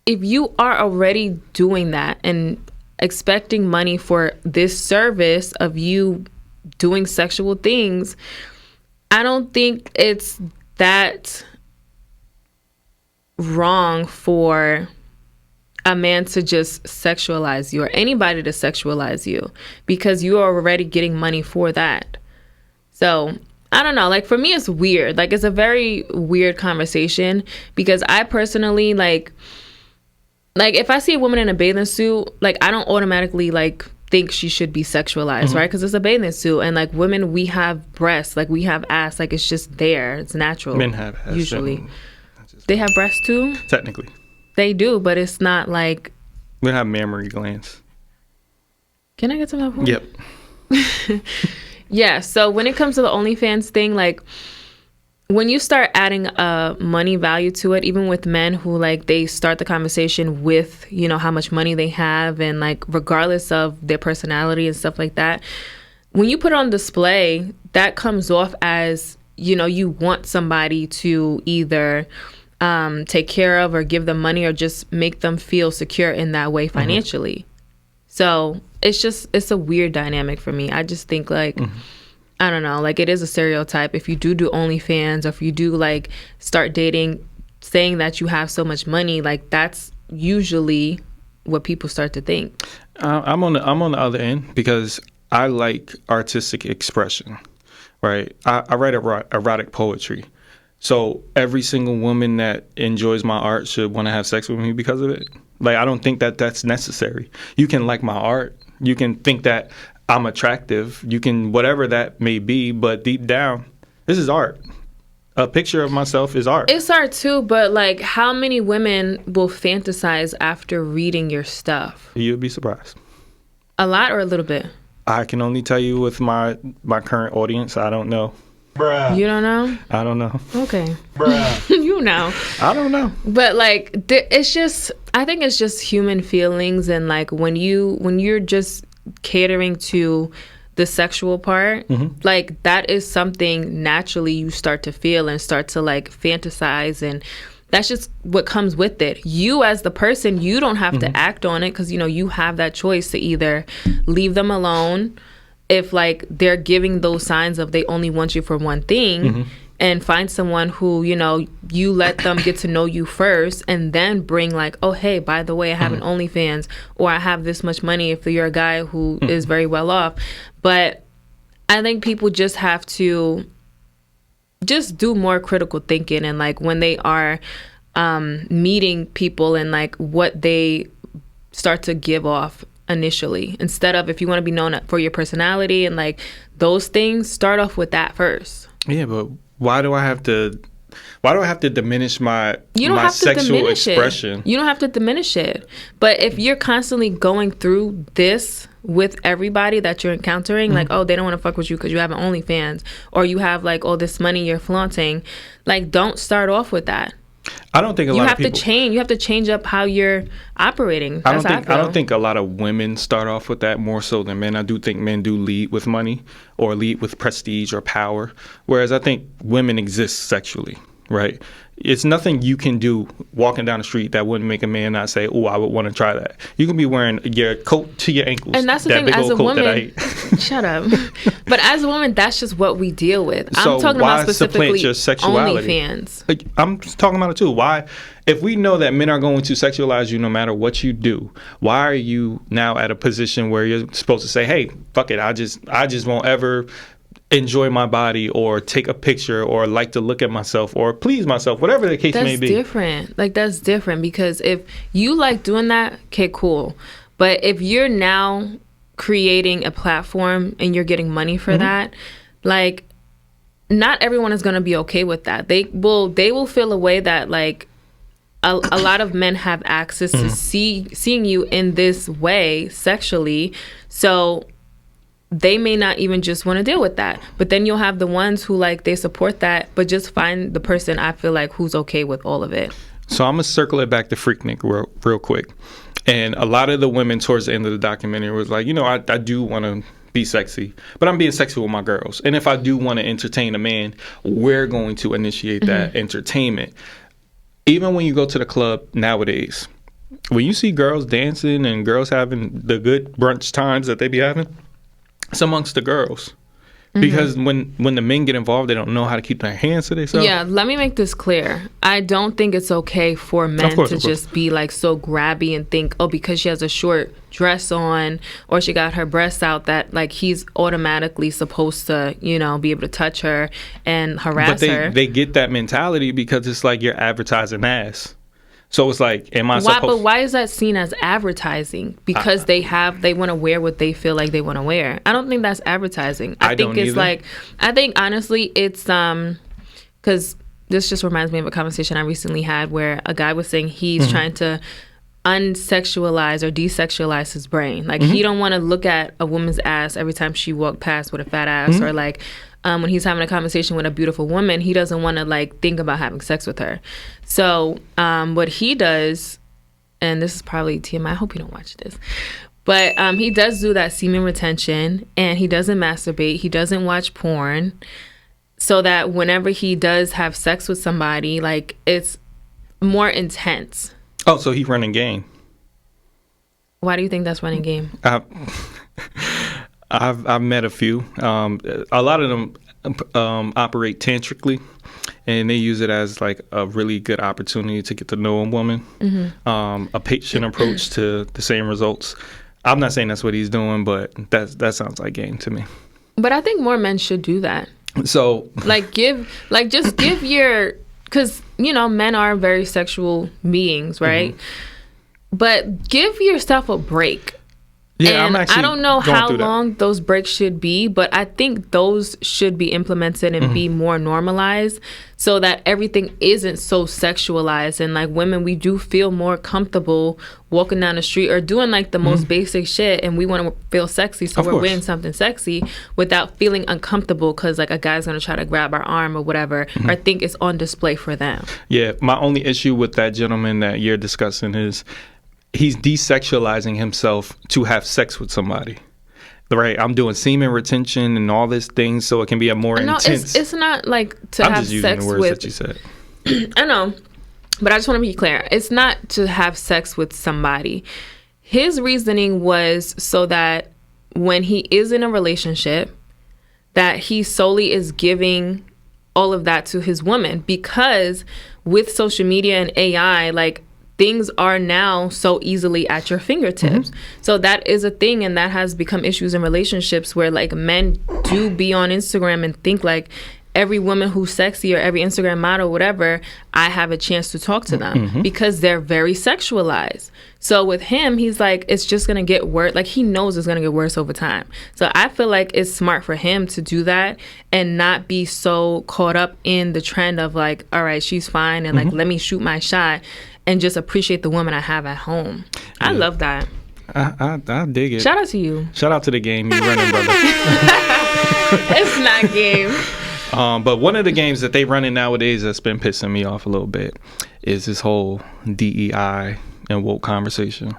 if you are already doing that and expecting money for this service of you doing sexual things, I don't think it's that wrong for a man to just sexualize you or anybody to sexualize you because you are already getting money for that. So I don't know. Like, for me, it's weird. Like, it's a very weird conversation because I personally like if I see a woman in a bathing suit, like, I don't automatically like think she should be sexualized, right? Because it's a bathing suit, and like women, we have breasts, like we have ass, like it's just there, it's natural. Men have ass usually. They have breasts too? Technically. They do, but it's not like... We don't have mammary glands. Can I get to my point? Yep. Yeah, so when it comes to the OnlyFans thing, like, when you start adding a money value to it, even with men who, like, they start the conversation with, you know, how much money they have and, like, regardless of their personality and stuff like that, when you put it on display, that comes off as, you know, you want somebody to either take care of or give them money or just make them feel secure in that way financially. Mm-hmm. So it's a weird dynamic for me. I just think, like, I don't know, like, it is a stereotype. If you do OnlyFans, or if you do, like, start dating, saying that you have so much money, like, that's usually what people start to think. I'm on the other end because I like artistic expression, right? I write erotic poetry. So every single woman that enjoys my art should want to have sex with me because of it. Like, I don't think that that's necessary. You can like my art. You can think that I'm attractive. You can, whatever that may be, but deep down, this is art. A picture of myself is art. It's art too, but, like, how many women will fantasize after reading your stuff? You'd be surprised. A lot or a little bit? I can only tell you with my current audience, I don't know. Bruh. You don't know? I don't know. Okay. Bruh. You know. I don't know. But, like, it's just, I think it's just human feelings, and, like, when you're just catering to the sexual part, like, that is something naturally you start to feel and start to, like, fantasize, and that's just what comes with it. You as the person, you don't have to act on it because, you know, you have that choice to either leave them alone if, like, they're giving those signs of they only want you for one thing, and find someone who, you know, you let them get to know you first, and then bring, like, oh, hey, by the way, I have an OnlyFans, or I have this much money if you're a guy who is very well off. But I think people just have to just do more critical thinking, and, like, when they are meeting people, and, like, what they start to give off initially, instead of, if you want to be known for your personality and, like, those things, start off with that first. Yeah, but why do I have to diminish my sexual expression? You don't have to diminish it. But if you're constantly going through this with everybody that you're encountering, like, oh, they don't want to fuck with you because you have an OnlyFans, or you have, like, all this money you're flaunting, like, don't start off with that. I don't think a lot of people... You have to change up how you're operating. I don't think a lot of women start off with that more so than men. I do think men do lead with money or lead with prestige or power, whereas I think women exist sexually, right? It's nothing you can do walking down the street that wouldn't make a man not say, oh, I would want to try that. You can be wearing your coat to your ankles. And that's the thing, as a woman... Shut up. But as a woman, that's just what we deal with. I'm talking about specifically your sexuality? OnlyFans. I'm talking about it too. Why? If we know that men are going to sexualize you no matter what you do, why are you now at a position where you're supposed to say, hey, fuck it, I just won't ever enjoy my body or take a picture or like to look at myself or please myself, whatever the case may be. That's different. Like, that's different, because if you like doing that, okay, cool. But if you're now creating a platform and you're getting money for that, like, not everyone is going to be okay with that. They will feel a way that, like, a lot of men have access to seeing you in this way sexually. So they may not even just want to deal with that. But then you'll have the ones who, like, they support that, but just find the person, I feel like, who's okay with all of it. So I'm going to circle it back to Freaknik real quick. And a lot of the women towards the end of the documentary was like, you know, I do want to be sexy, but I'm being sexy with my girls. And if I do want to entertain a man, we're going to initiate that entertainment. Even when you go to the club nowadays, when you see girls dancing and girls having the good brunch times that they be having, it's amongst the girls. Because when the men get involved, they don't know how to keep their hands to themselves. Yeah, let me make this clear. I don't think it's okay for men to just be, like, so grabby and think, oh, because she has a short dress on or she got her breasts out, that, like, he's automatically supposed to, you know, be able to touch her and harass her. But they get that mentality because it's like you're advertising ass. So it's like, But why is that seen as advertising? Because they want to wear what they feel like they want to wear. I don't think that's advertising. I think honestly, it's because this just reminds me of a conversation I recently had where a guy was saying he's trying to unsexualize or de-sexualize his brain. Like, he don't want to look at a woman's ass every time she walked past with a fat ass, or like when he's having a conversation with a beautiful woman, he doesn't want to like think about having sex with her. So what he does, and this is probably TMI, I hope you don't watch this, but he does do that semen retention, and he doesn't masturbate, he doesn't watch porn, so that whenever he does have sex with somebody, like, it's more intense. Oh, so he's running game. Why do you think that's running game? I've met a few. A lot of them operate tantrically, and they use it as like a really good opportunity to get to know a woman. A patient approach to the same results. I'm not saying that's what he's doing, but that sounds like game to me. But I think more men should do that. So, just give your, because, you know, men are very sexual beings, right? But give yourself a break. Yeah, and I don't know how long those breaks should be, but I think those should be implemented and be more normalized, so that everything isn't so sexualized. And like, women, we do feel more comfortable walking down the street or doing like the most basic shit, and we want to feel sexy, so we're wearing something sexy without feeling uncomfortable because like a guy's gonna try to grab our arm or whatever, or think it's on display for them. Yeah, my only issue with that gentleman that you're discussing is he's de-sexualizing himself to have sex with somebody. Right? I'm doing semen retention and all these things so it can be a more intense. It's not like to have sex with. I'm just using the words that you said. I know, but I just want to be clear. It's not to have sex with somebody. His reasoning was so that when he is in a relationship, that he solely is giving all of that to his woman, because with social media and AI, like, things are now so easily at your fingertips. So that is a thing, and that has become issues in relationships where like men do be on Instagram and think like every woman who's sexy or every Instagram model, whatever, I have a chance to talk to them because they're very sexualized. So with him, he's like, it's just going to get worse. Like, he knows it's going to get worse over time. So I feel like it's smart for him to do that and not be so caught up in the trend of like, all right, she's fine, and like, let me shoot my shot, and just appreciate the woman I have at home. I love that. I dig it. Shout out to you. Shout out to the game you running, brother. It's not game. But one of the games that they running nowadays that's been pissing me off a little bit is this whole DEI and woke conversation.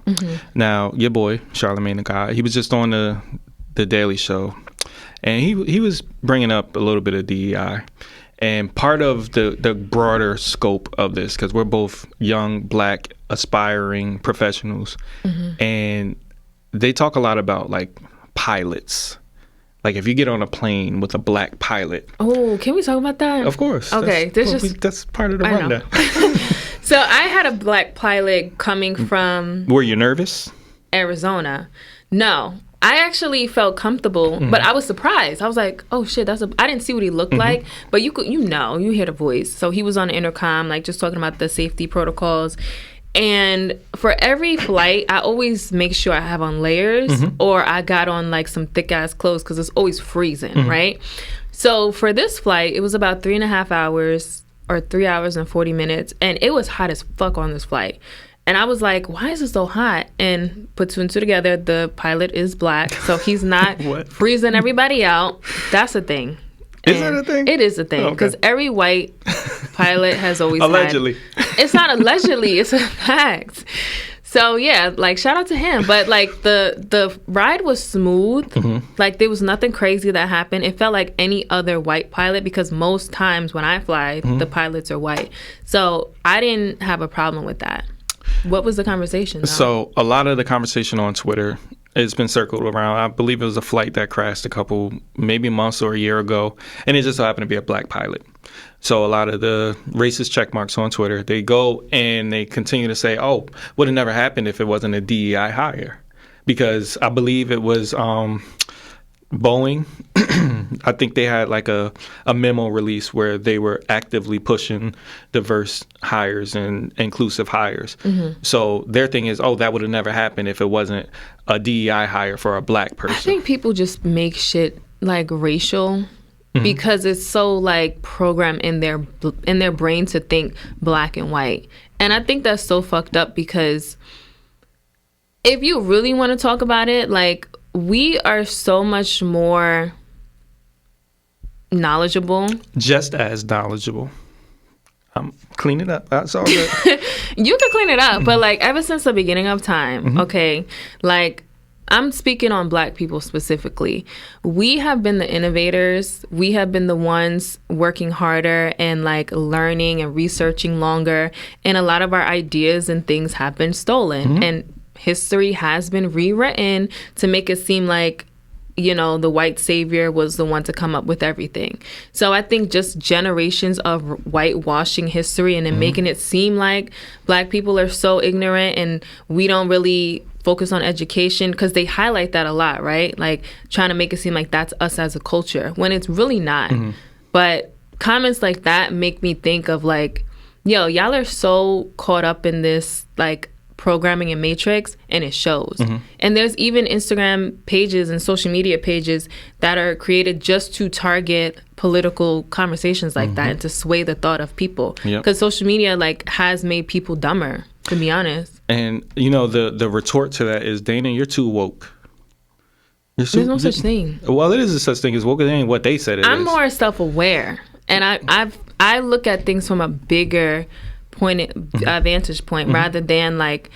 Now, your boy, Charlamagne the God, he was just on the Daily Show, and he was bringing up a little bit of DEI. And part of the broader scope of this, because we're both young, black, aspiring professionals, and they talk a lot about like pilots. Like, if you get on a plane with a black pilot. Oh, can we talk about that? Of course. Okay. That's part of the rundown. So I had a black pilot coming from... Were you nervous? Arizona. No. I actually felt comfortable, but I was surprised. I was like, oh shit, I didn't see what he looked like, but you hear the voice. So he was on the intercom, like, just talking about the safety protocols. And for every flight, I always make sure I have on layers or I got on like some thick ass clothes because it's always freezing, right? So for this flight, it was about 3.5 hours or 3 hours and 40 minutes. And it was hot as fuck on this flight. And I was like, why is it so hot? And put two and two together, the pilot is black, so he's not freezing everybody out. That's a thing. Is that a thing? It is a thing, because every white pilot has always allegedly. It's not allegedly, it's a fact. So yeah, like, shout out to him. But like the ride was smooth. Like, there was nothing crazy that happened. It felt like any other white pilot, because most times when I fly, the pilots are white. So I didn't have a problem with that. What was the conversation, though? So a lot of the conversation on Twitter, it's been circled around. I believe it was a flight that crashed a couple, maybe months or a year ago, and it just so happened to be a black pilot. So a lot of the racist check marks on Twitter, they go and they continue to say, oh, would have never happened if it wasn't a DEI hire. Because I believe it was Boeing. I think they had like a memo release where they were actively pushing diverse hires and inclusive hires. So their thing is, oh, that would have never happened if it wasn't a DEI hire for a black person. I think people just make shit like racial because it's so like programmed in their brain to think black and white. And I think that's so fucked up, because if you really want to talk about it, like, we are so much more knowledgeable. Just as knowledgeable. Clean it up. That's all good. You can clean it up, but like ever since the beginning of time, okay, like I'm speaking on black people specifically. We have been the innovators. We have been the ones working harder and like learning and researching longer. And a lot of our ideas and things have been stolen. And history has been rewritten to make it seem like, you know, the white savior was the one to come up with everything. So I think just generations of whitewashing history and then making it seem like black people are so ignorant and we don't really focus on education, because they highlight that a lot, right? Like trying to make it seem like that's us as a culture when it's really not. But comments like that make me think of like, yo, y'all are so caught up in this like programming and matrix, and it shows. And there's even Instagram pages and social media pages that are created just to target political conversations like that and to sway the thought of people, because social media like has made people dumber, to be honest. And you know, the retort to that is, Dana, you're too woke. There's no such thing. Well, it is a such thing as woke. It ain't what they said it I'm is. more self-aware, and I look at things from a bigger vantage point, rather than like,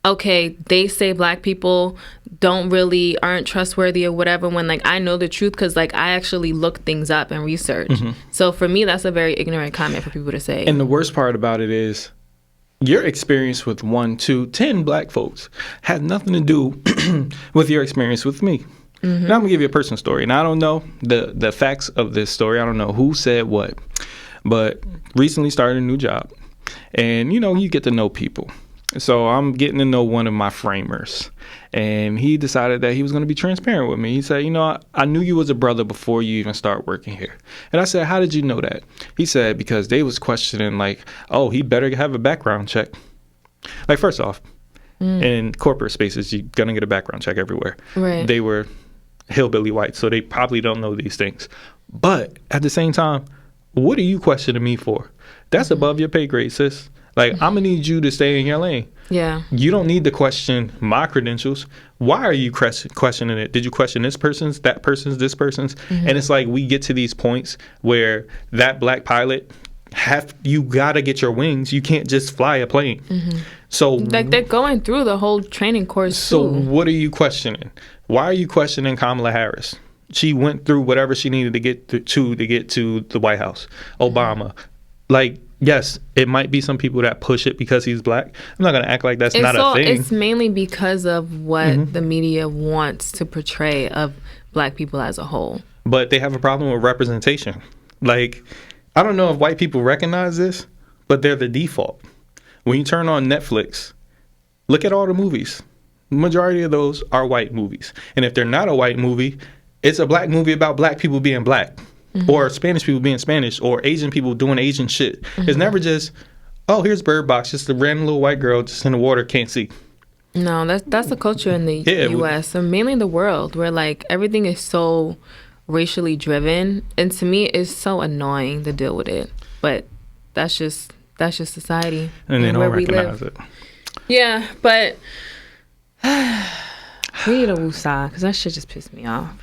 okay, they say black people aren't trustworthy or whatever, when like I know the truth, because like I actually look things up and research. So for me, that's a very ignorant comment for people to say. And the worst part about it is, your experience with 1, 2, 10 black folks had nothing to do with your experience with me. And I'm gonna give you a personal story, and I don't know the facts of this story. I don't know who said what, but recently started a new job. And, you know, you get to know people. So I'm getting to know one of my framers. And he decided that he was going to be transparent with me. He said, you know, I knew you was a brother before you even start working here. And I said, how did you know that? He said, because they was questioning like, oh, he better have a background check. Like, first off, in corporate spaces, you're going to get a background check everywhere. Right. They were hillbilly white, so they probably don't know these things. But at the same time, what are you questioning me for? That's above your pay grade, sis. Like, I'm going to need you to stay in your lane. Yeah. You don't need to question my credentials. Why are you questioning it? Did you question this person's, that person's, this person's? And it's like we get to these points where that black pilot, you got to get your wings. You can't just fly a plane. So like they're going through the whole training course So too. What are you questioning? Why are you questioning Kamala Harris? She went through whatever she needed to get to the White House. Obama. Like, yes, it might be some people that push it because he's black. I'm not going to act like that's not a thing. It's mainly because of what the media wants to portray of black people as a whole. But they have a problem with representation. Like, I don't know if white people recognize this, but they're the default. When you turn on Netflix, look at all the movies. The majority of those are white movies. And if they're not a white movie, it's a black movie about black people being black. Or Spanish people being Spanish, or Asian people doing Asian shit. It's never just, oh, here's Bird Box, just a random little white girl just in the water, can't see. No, that's the culture in the U.S. and mainly the world, where like everything is so racially driven, and to me, it's so annoying to deal with it. But that's just society and they don't recognize it. Yeah, but we need a woosah, because that shit just pissed me off.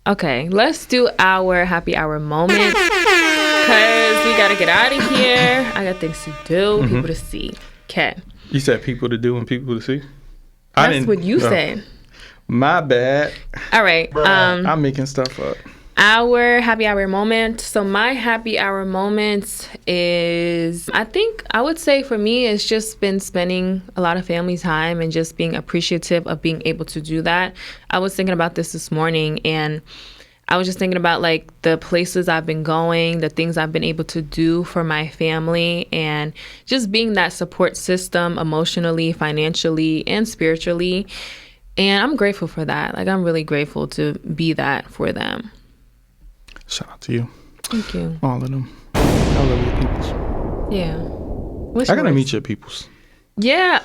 Okay, let's do our happy hour moment, because we got to get out of here. I got things to do, people to see. Okay. You said people to do and people to see? That's what you said. My bad. All right. I'm making stuff up. Our happy hour moment. So my happy hour moment is, I would say for me, it's just been spending a lot of family time and just being appreciative of being able to do that. I was thinking about this morning, and I was just thinking about like the places I've been going, the things I've been able to do for my family, and just being that support system emotionally, financially, and spiritually. And I'm grateful for that. Like, I'm really grateful to be that for them. Shout out to you. Thank you. All of them. I love your peoples. Yeah. I gotta meet your peoples. Yeah.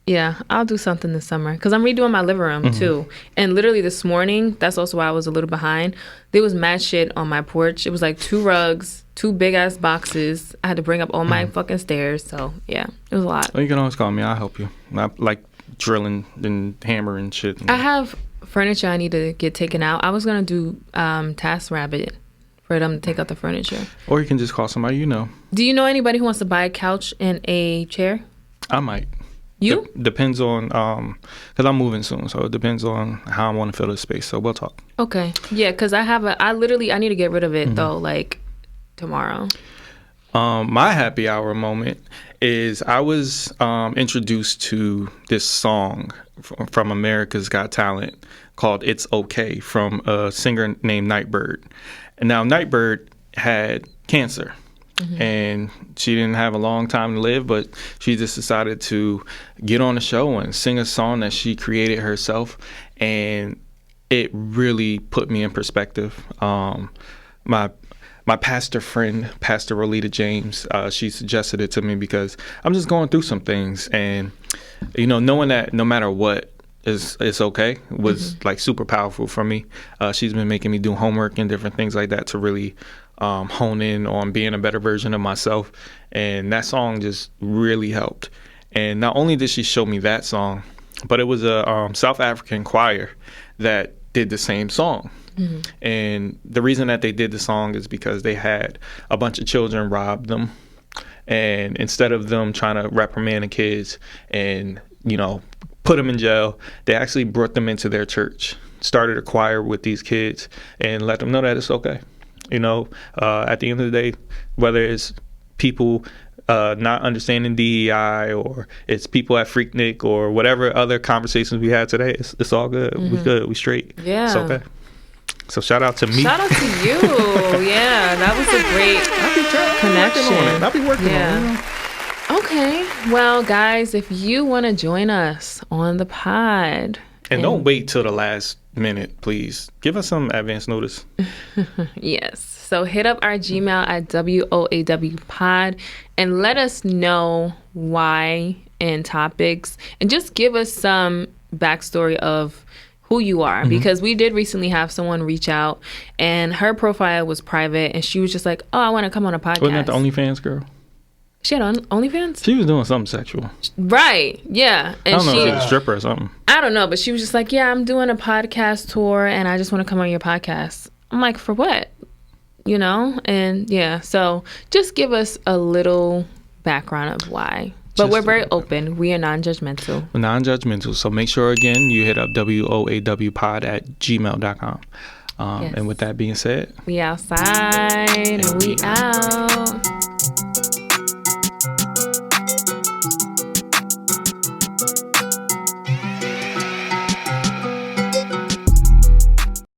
Yeah, I'll do something this summer because I'm redoing my living room too. And literally this morning, that's also why I was a little behind. There was mad shit on my porch. It was like 2 rugs, 2 big ass boxes. I had to bring up all my fucking stairs. So yeah, it was a lot. Well, you can always call me. I'll help you. I like drilling and hammering shit. I have furniture I need to get taken out. I was gonna do TaskRabbit for them to take out the furniture. Or you can just call somebody you know. Do you know anybody who wants to buy a couch and a chair? I might. You? Depends on, because I'm moving soon, so it depends on how I want to fill the space. So we'll talk. Okay. Yeah, because I need to get rid of it though, like tomorrow. My happy hour moment is I was introduced to this song from America's Got Talent called It's Okay from a singer named Nightbird. And now Nightbird had cancer. And she didn't have a long time to live, but she just decided to get on the show and sing a song that she created herself. And it really put me in perspective. My pastor friend, Pastor Rolita James, she suggested it to me because I'm just going through some things. And, you know, knowing that no matter what, it's okay was like super powerful for me. She's been making me do homework and different things like that to really hone in on being a better version of myself. And that song just really helped. And not only did she show me that song, but it was a South African choir that did the same song. And the reason that they did the song is because they had a bunch of children rob them. And instead of them trying to reprimand the kids and, you know, put them in jail, they actually brought them into their church, started a choir with these kids, and let them know that it's okay. You know, at the end of the day, whether it's people not understanding DEI or it's people at Freaknik or whatever other conversations we had today, it's all good. We good. We straight. Yeah. It's okay. So shout out to me. Shout out to you. Yeah, that was a great connection. I'll be working on it. Okay. Well, guys, if you want to join us on the pod. And don't wait till the last minute, please. Give us some advance notice. Yes. So hit up our Gmail at WOAWpod and let us know why and topics. And just give us some backstory of who you are, because we did recently have someone reach out and her profile was private and she was just like, oh, I want to come on a podcast. Wasn't that the OnlyFans girl? She had OnlyFans? She was doing something sexual. Right. Yeah. And I don't know if she was a stripper or something. I don't know, but she was just like, yeah, I'm doing a podcast tour and I just want to come on your podcast. I'm like, for what? You know? And yeah, so just give us a little background of why. But we're very open. We are non-judgmental. We're non-judgmental. So make sure, again, you hit up WOAWpod@gmail.com. Yes. And with that being said, we outside and we out.